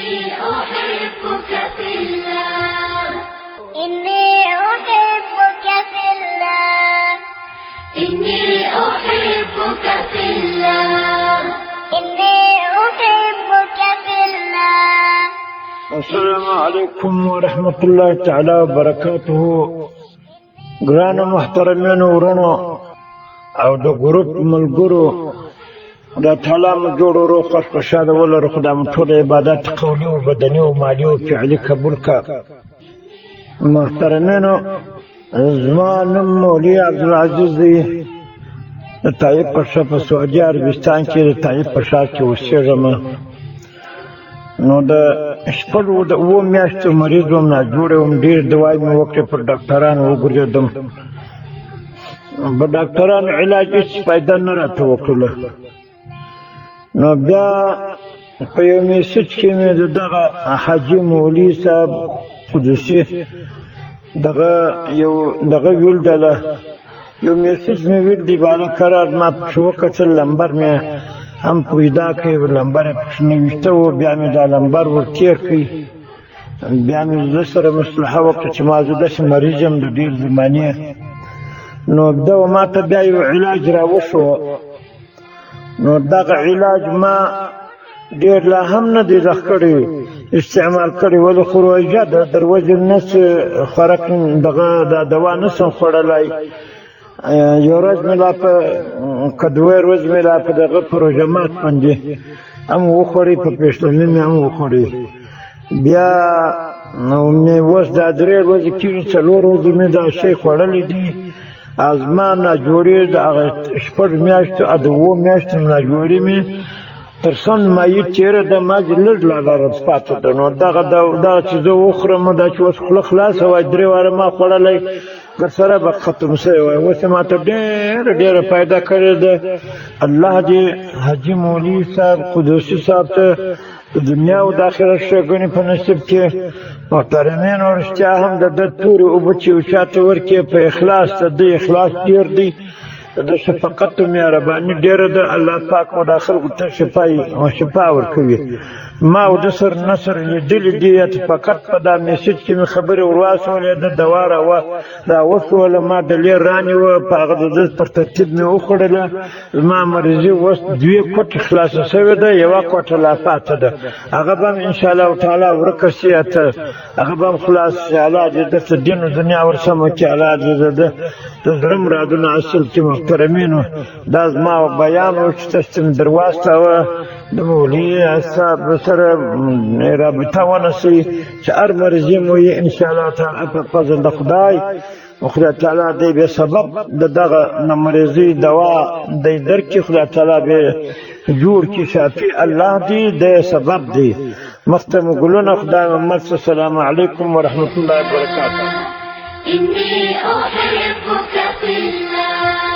أحبك في الله إني أحبك في الله إني أحبك في الله إني أحبك في الله. السلام عليكم ورحمة الله تعالى وبركاته. ګرانو محترمینو ورونو او د ګروپ ملګرو دا تعالی مو جوړ ورو خوشاله ولرو خدای مو ټول عبادت قولي او بدني او مالي او فعلي قبول کا. محترمینو زما نوم مولوي عبدالعزیز دی د طایف په ښار په سعودي عربستان کې د طایف په ښار کې اوسېږم. نو د شپږو د اوو میاشتو مریض وم ناجوړی وم ډېر دوایي مې وکړې پر ډاکټرانو وګرځېدم په ډاکټرانو علاج هېڅ فایده نه راته وکړله. نو بیا په یو میسج کې مې د دغه حاجي مولوي صاحب قدسي دغه ویلډله یو میسج مې ویلډي بالا قرار ما پکښې وکتل لمبر مې هم پیدا کړی لمبر یې پکښې نوشته و بیا مې دا لمبر ور تېر کړی بیا مې زه سره مصلحه وکړه چې ما زه داسې مریض یم د ډېر زمانې. نو دغه ما ته بیا یو علاج راوښوه. نو دغه علاج ما ډېر لا هم نه دی زغ کړی استعمال کړی ولې خو روژه ده در وجه نس خوراک دغه دا دوا نسم خوړلی. یو ورځ مې لا په که دوه ورځې مې لا په دغه په روژه مات باندې هم وخوړی په پېشلمي مې هم وخوړی. بیا مې اوس دا درې ورځې کېږي څلور ورځې مې دا شی خوړلی دی. زما ناجوړي د هغه شپږ میاشتو د اوو میاشتو ناجوړي مې تر سن مایي تېره ده ما چې لږ لا لرم پاته ده. نو دغه چې زه وخورم دا چې اوس خوله خلاصه وای درې واره ما خوړلی درسره به ختم شوی وای. اوس یې ما ته ډېره فایده کړې ده. الله دې حاجي مولوي صاحب قدسي صاحب ته د دنیا او د آخرت ښېګڼې په نصیب کړي. محترمینو رښتیا هم د ده تورې اوبه چې یو چا ته ورکړې په اخلاص د ده اخلاص ډېر دی د ده شفقت او مهرباني ډېره ده. الله پاک مو دا خلکو ته شفا ورکوي. ما او ده سره نه سره لیدلي دي فقط په دا میسج کې مې خبرې ور واچولې ده دوا دا وشوله ما دلې رانیوه په هغه د ده پر ترتیب مې وخوړله. زما مریضي اوس دوې کوټې خلاصه شوې ده یوه کوټه لا پاته ده هغه به هم انشاءالله تعالی ورکه شي هغه به هم خلاص شي. الله دې درته دین و دنیا ورسمه کړي. الله دې د زړه مرادونه حاصل کړي. محترمینو دا زما بیان و چې تاسو ته مې در واستاوه د مولوي صاحب سره رابطه ونیسئ چې هر مرضي مو یې انشاءالله تعالی په فضل د خدای تعالی دی به سبب د دغه مرضي دوا دی درکړي. خدای تعالی به جوړ کړي شافي الله دی د سبب دی. مخته مو ګلونه خدای محمد السلام علیکم ورحمة الله وبرکاته. إني أحبك في الله